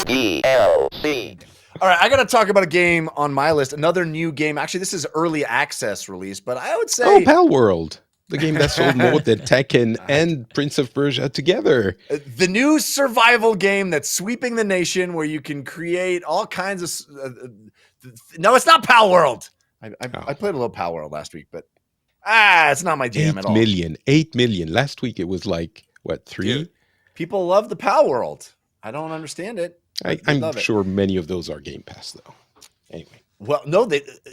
DLC. All right, I got to talk about a game on my list. Another new game. Actually, this is early access release, but I would say Pal World, the game that sold more than Tekken and Prince of Persia together. The new survival game that's sweeping the nation, where you can create all kinds of. No, it's not Pal World. I played a little Pal World last week, but it's not my jam at all. 8 million. Last week it was like what, 3? Dude, people love the Pal World. I don't understand it. I'm sure many of those are Game Pass though. Anyway, well, no,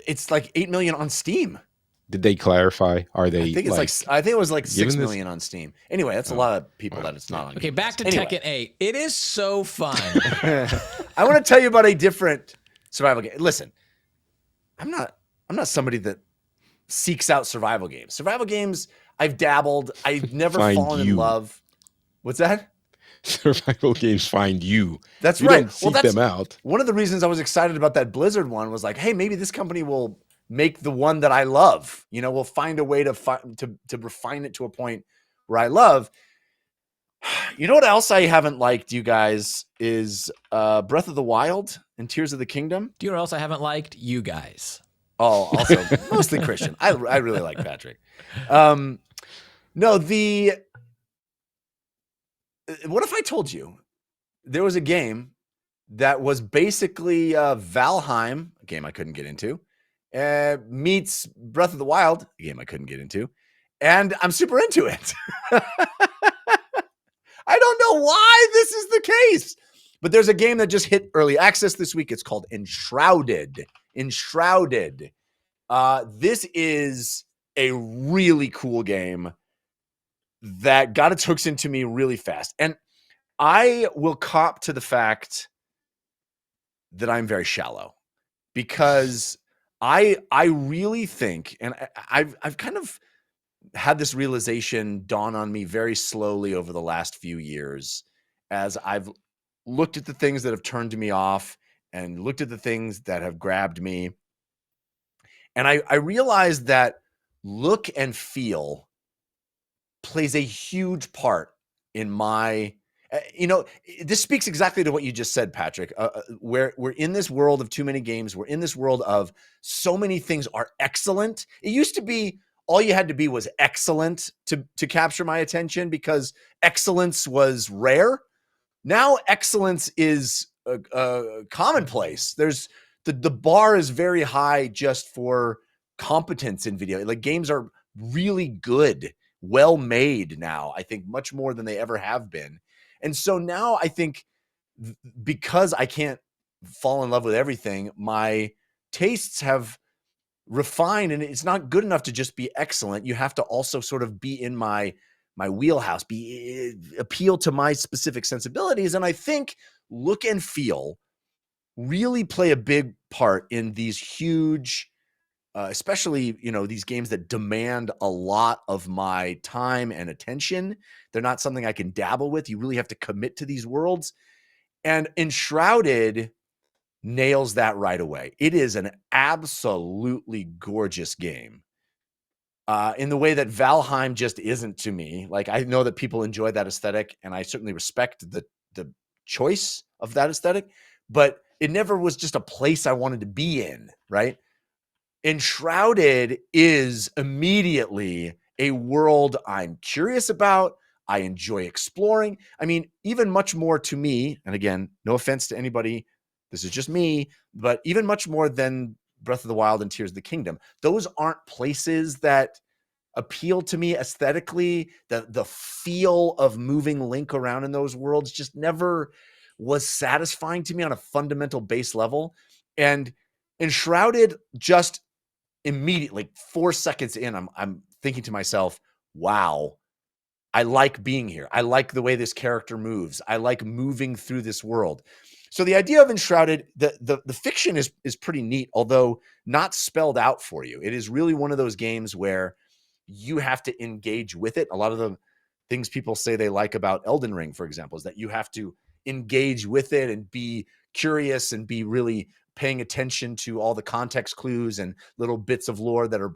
it's like 8 million on Steam. Did they clarify? Are they? I think it's I think it was like 6 million this? on Steam. Anyway, that's a lot of people that it's not on. Okay, back to Tekken 8. It is so fun. I want to tell you about a different survival game. Listen, I'm not somebody that seeks out survival games. Survival games, I've dabbled. I've never fallen in love. What's that? Survival games find you. That's you right. Don't seek them out. One of the reasons I was excited about that Blizzard one was like, hey, maybe this company will make the one that I love. You know, we'll find a way to refine it to a point where I love. You know what else I haven't liked, you guys, is Breath of the Wild and Tears of the Kingdom. Do you know what else I haven't liked? You guys. Oh, also mostly Christian. I really like Patrick. No, what if I told you there was a game that was basically Valheim, a game I couldn't get into, meets Breath of the Wild, a game I couldn't get into, and I'm super into it. I don't know why this is the case, but there's a game that just hit early access this week. It's called Enshrouded. Enshrouded. This is a really cool game that got its hooks into me really fast. And I will cop to the fact that I'm very shallow, because I really think, and I've kind of had this realization dawn on me very slowly over the last few years as I've looked at the things that have turned me off and looked at the things that have grabbed me. And I realized that look and feel plays a huge part in my, this speaks exactly to what you just said, Patrick. We're in this world of too many games. We're in this world of so many things are excellent. It used to be all you had to be was excellent to capture my attention, because excellence was rare. Now excellence is commonplace. There's the bar is very high just for competence in video. Like, games are really good, well made now, I think much more than they ever have been. And so now I think because I can't fall in love with everything, my tastes have refined, and it's not good enough to just be excellent. You have to also sort of be in my wheelhouse, appeal to my specific sensibilities. And I think look and feel really play a big part in these huge, especially, these games that demand a lot of my time and attention. They're not something I can dabble with. You really have to commit to these worlds. And Enshrouded nails that right away. It is an absolutely gorgeous game. In the way that Valheim just isn't to me. Like, I know that people enjoy that aesthetic, and I certainly respect the choice of that aesthetic, but it never was just a place I wanted to be in, right? Enshrouded is immediately a world I'm curious about. I enjoy exploring. I mean, even much more to me, and again, no offense to anybody, this is just me, but even much more than Breath of the Wild and Tears of the Kingdom. Those aren't places that appeal to me aesthetically. The feel of moving Link around in those worlds just never was satisfying to me on a fundamental base level. And Enshrouded, just immediately 4 seconds in, I'm thinking to myself, wow, I like being here. I like the way this character moves. I like moving through this world. So the idea of Enshrouded, the fiction is pretty neat, although not spelled out for you. It is really one of those games where you have to engage with it. A lot of the things people say they like about Elden Ring, for example, is that you have to engage with it and be curious and be really paying attention to all the context clues and little bits of lore that are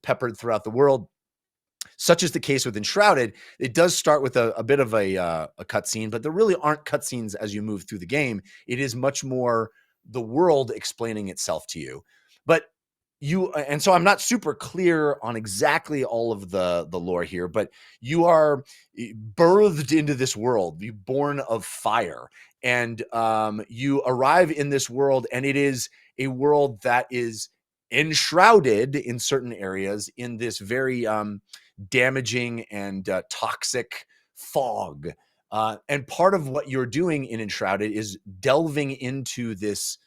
peppered throughout the world. Such is the case with Enshrouded. It does start with a bit of a cutscene, but there really aren't cutscenes as you move through the game. It is much more the world explaining itself to you. But and so I'm not super clear on exactly all of the lore here, but you are birthed into this world, you born of fire, and you arrive in this world, and it is a world that is enshrouded in certain areas in this very damaging and toxic fog. And part of what you're doing in Enshrouded is delving into these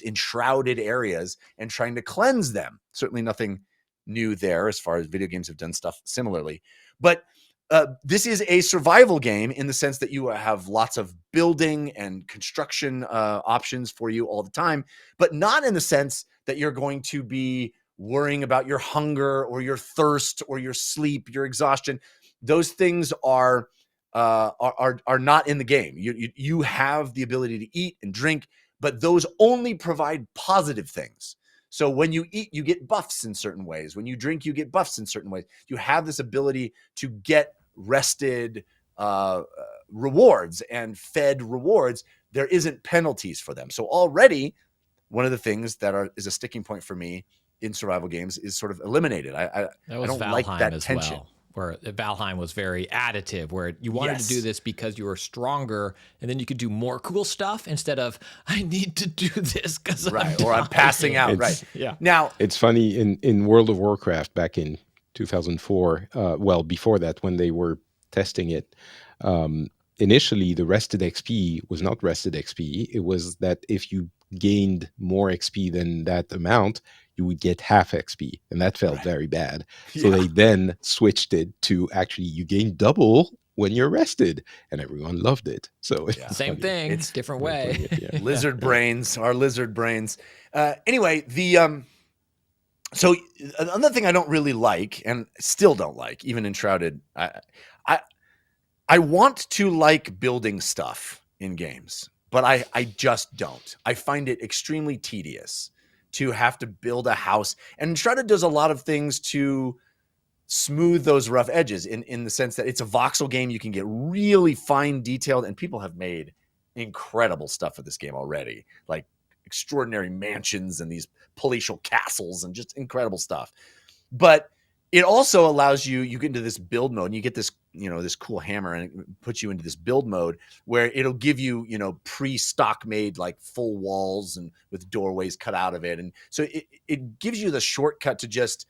enshrouded areas and trying to cleanse them. Certainly nothing new there as far as video games have done stuff similarly. But this is a survival game in the sense that you have lots of building and construction options for you all the time, but not in the sense that you're going to be worrying about your hunger or your thirst or your sleep, your exhaustion. Those things are not in the game. You have the ability to eat and drink, but those only provide positive things. So when you eat, you get buffs in certain ways. When you drink, you get buffs in certain ways. You have this ability to get rested rewards and fed rewards. There isn't penalties for them. So already, one of the things that is a sticking point for me in survival games is sort of eliminated. I don't Valheim like that as tension. well, where Valheim was very additive, where you wanted to do this because you were stronger, and then you could do more cool stuff instead of, I need to do this because I'm passing out. Right. Yeah. Now, it's funny in World of Warcraft back in 2004, well, before that, when they were testing it, initially the rested XP was not rested XP. It was that if you gained more XP than that amount, you would get half XP, and that felt very bad. So they then switched it to actually you gain double when you're rested, and everyone loved it. So it's same funny. thing, it's different way. Lizard brains, our lizard brains. Anyway, so another thing I don't really like, and still don't like, even Enshrouded, I want to like building stuff in games, but I just don't. I find it extremely tedious to have to build a house. And Enshrouded does a lot of things to smooth those rough edges in the sense that it's a voxel game. You can get really fine detailed, and people have made incredible stuff for this game already, like extraordinary mansions and these palatial castles and just incredible stuff. But it also allows you get into this build mode, and you get this, this cool hammer, and it puts you into this build mode where it'll give you, pre-stock made like full walls and with doorways cut out of it. And so it gives you the shortcut to just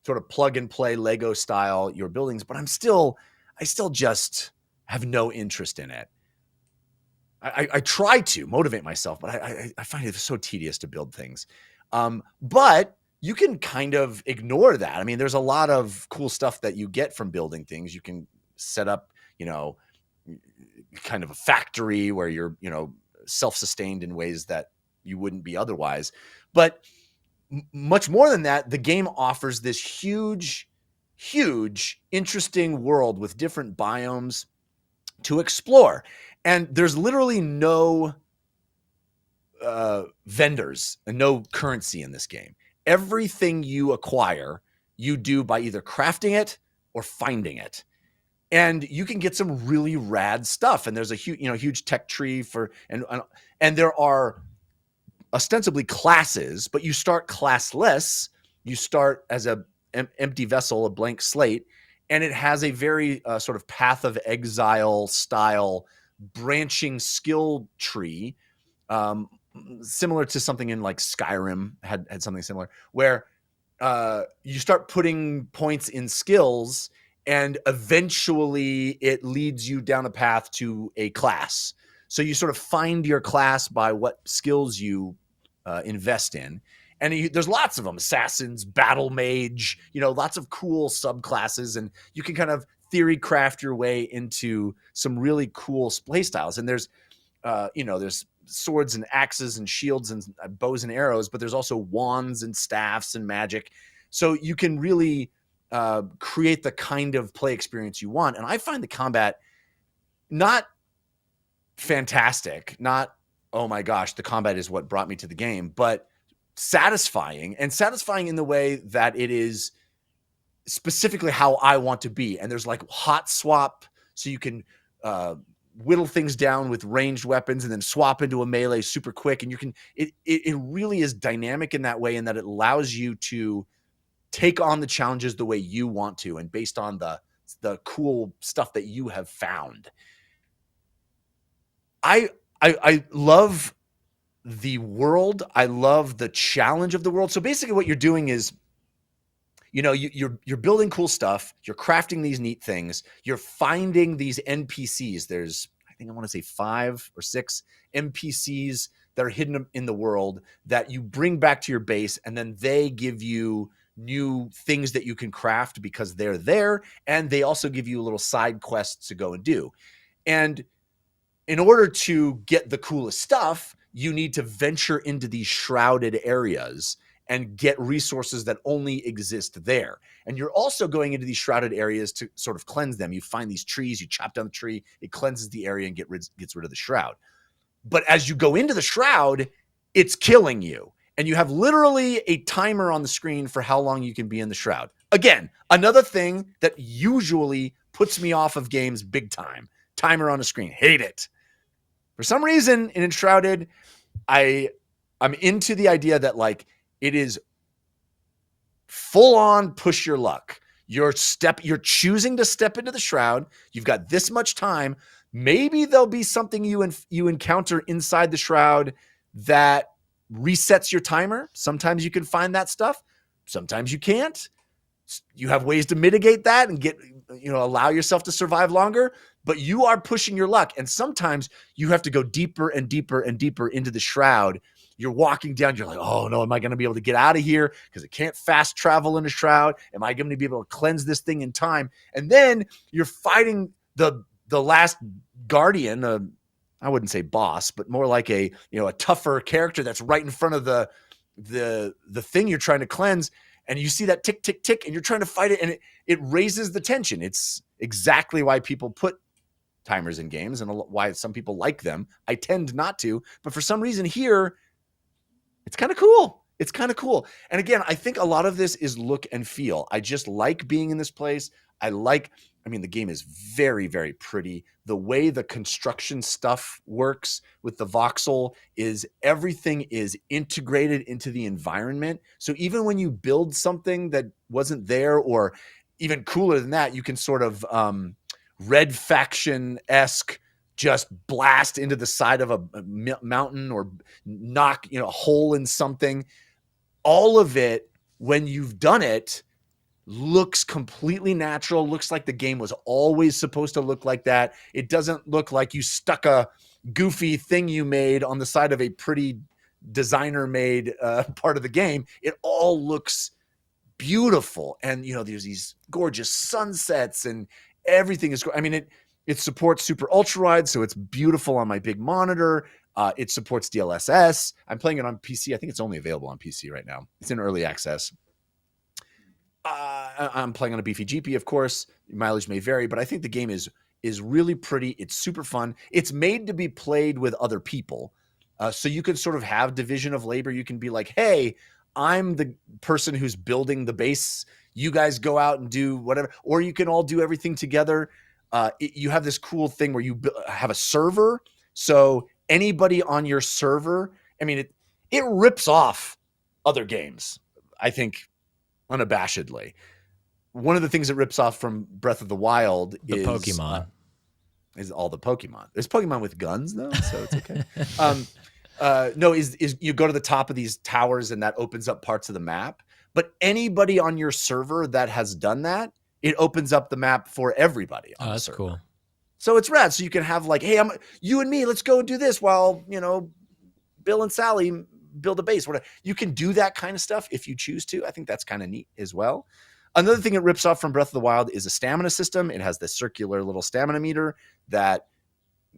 sort of plug and play Lego style your buildings. But I still just have no interest in it. I try to motivate myself, but I find it so tedious to build things. But you can kind of ignore that. I mean, there's a lot of cool stuff that you get from building things. You can set up, kind of a factory where you're, self-sustained in ways that you wouldn't be otherwise. But much more than that, the game offers this huge, interesting world with different biomes to explore. And there's literally no vendors and no currency in this game. Everything you acquire, you do by either crafting it or finding it. And you can get some really rad stuff. And there's a huge tech tree and there are ostensibly classes, but you start classless. You start as a empty vessel, a blank slate, and it has a very sort of Path of Exile style branching skill tree, similar to something in like Skyrim had something similar, where you start putting points in skills, and eventually it leads you down a path to a class. So you sort of find your class by what skills you invest in. And there's lots of them: assassins, battle mage, lots of cool subclasses. And you can kind of theory craft your way into some really cool play styles. And there's, there's swords and axes and shields and bows and arrows, but there's also wands and staffs and magic. So you can really create the kind of play experience you want. And I find the combat not fantastic, not, oh my gosh, the combat is what brought me to the game, but satisfying in the way that it is specifically how I want to be. And there's like hot swap, so you can whittle things down with ranged weapons and then swap into a melee super quick. And you can, it really is dynamic in that way, in that it allows you to take on the challenges the way you want to, and based on the cool stuff that you have found. I love the world. I love the challenge of the world. So basically what you're doing is, you know, you're building cool stuff. You're crafting these neat things. You're finding these NPCs. There's, I think I want to say 5 or 6 NPCs that are hidden in the world that you bring back to your base, and then they give you new things that you can craft because they're there, and they also give you little side quests to go and do. And in order to get the coolest stuff, you need to venture into these shrouded areas and get resources that only exist there. And you're also going into these shrouded areas to sort of cleanse them. You find these trees, you chop down the tree, it cleanses the area and gets rid of the shroud. But as you go into the shroud, it's killing you. And you have literally a timer on the screen for how long you can be in the shroud. Again, another thing that usually puts me off of games big time. Timer on the screen. Hate it. For some reason in Enshrouded, I'm into the idea that like it is full on push your luck. You're choosing to step into the shroud. You've got this much time. Maybe there'll be something you encounter inside the shroud that resets your timer. Sometimes you can find that stuff. Sometimes you can't. You have ways to mitigate that and allow yourself to survive longer, but you are pushing your luck. And sometimes you have to go deeper and deeper and deeper into the shroud. You're walking down, you're like, oh no, am I going to be able to get out of here? Because it can't fast travel in a shroud. Am I going to be able to cleanse this thing in time? And then you're fighting the last guardian, I wouldn't say boss, but more like a tougher character that's right in front of the thing you're trying to cleanse. And you see that tick, tick, tick, and you're trying to fight it, and it raises the tension. It's exactly why people put timers in games and why some people like them. I tend not to, but for some reason here, it's kind of cool. It's kind of cool. And again, I think a lot of this is look and feel. I just like being in this place. The game is very, very pretty. The way the construction stuff works with the voxel is everything is integrated into the environment. So even when you build something that wasn't there, or even cooler than that, you can sort of Red Faction-esque just blast into the side of a mountain or knock a hole in something. All of it, when you've done it, looks completely natural, looks like the game was always supposed to look like that. It doesn't look like you stuck a goofy thing you made on the side of a pretty designer-made part of the game. It all looks beautiful. And, there's these gorgeous sunsets and everything is, it supports super ultra wide, so it's beautiful on my big monitor. It supports DLSS. I'm playing it on PC. I think it's only available on PC right now. It's in early access. I'm playing on a beefy GP, of course. Mileage may vary, but I think the game is really pretty. It's super fun. It's made to be played with other people. So you can sort of have division of labor. You can be like, hey, I'm the person who's building the base. You guys go out and do whatever. Or you can all do everything together. You have this cool thing where you have a server. So anybody on your server, it rips off other games, I think, unabashedly. One of the things that rips off from Breath of the Wild is Pokemon. Is all the Pokemon. There's Pokemon with guns though, so it's okay. No, is you go to the top of these towers and that opens up parts of the map. But anybody on your server that has done that, it opens up the map for everybody on the server. That's cool. So it's rad. So you can have like, hey, you and me, let's go and do this while Bill and Sally build a base. Whatever. You can do that kind of stuff if you choose to. I think that's kind of neat as well. Another thing it rips off from Breath of the Wild is a stamina system. It has this circular little stamina meter that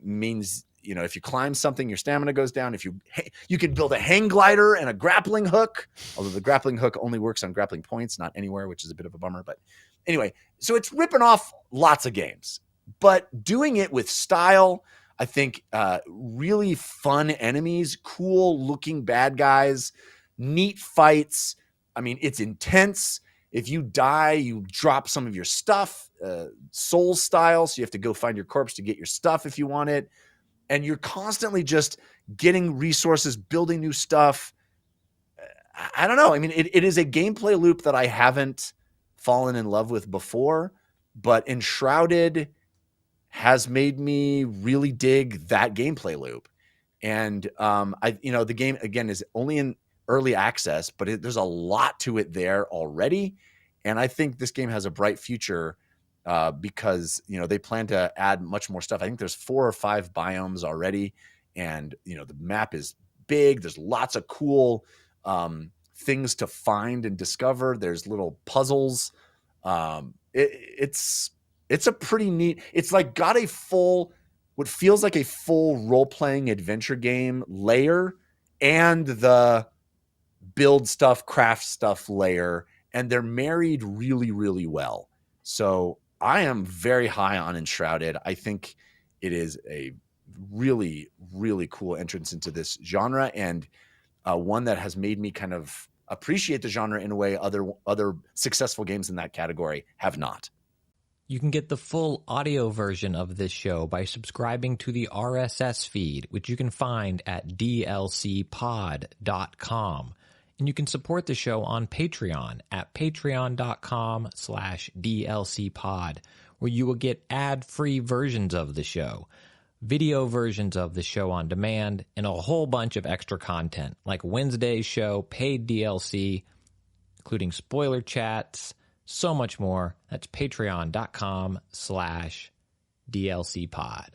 means, if you climb something, your stamina goes down. If you can build a hang glider and a grappling hook, although the grappling hook only works on grappling points, not anywhere, which is a bit of a bummer. But anyway, so it's ripping off lots of games, but doing it with style. I think really fun enemies, cool looking bad guys, neat fights. It's intense. if you die, you drop some of your stuff, soul style. So you have to go find your corpse to get your stuff if you want it. And you're constantly just getting resources, building new stuff. I don't know. I mean, it is a gameplay loop that I haven't fallen in love with before, but Enshrouded has made me really dig that gameplay loop. And the game again is only in early access, but there's a lot to it there already. And I think this game has a bright future because they plan to add much more stuff. I think there's 4 or 5 biomes already, and the map is big. There's lots of cool things to find and discover. There's little puzzles. It's a pretty neat. It's like got a full, what feels like a full role-playing adventure game layer and the build stuff, craft stuff layer, and they're married really, really well. So I am very high on Enshrouded. I think it is a really, really cool entrance into this genre, and one that has made me kind of appreciate the genre in a way other successful games in that category have not. You can get the full audio version of this show by subscribing to the RSS feed, which you can find at dlcpod.com. And you can support the show on Patreon at patreon.com/dlcpod, where you will get ad-free versions of the show, video versions of the show on demand, and a whole bunch of extra content, like Wednesday's show, paid DLC, including spoiler chats, so much more. That's patreon.com/dlcpod.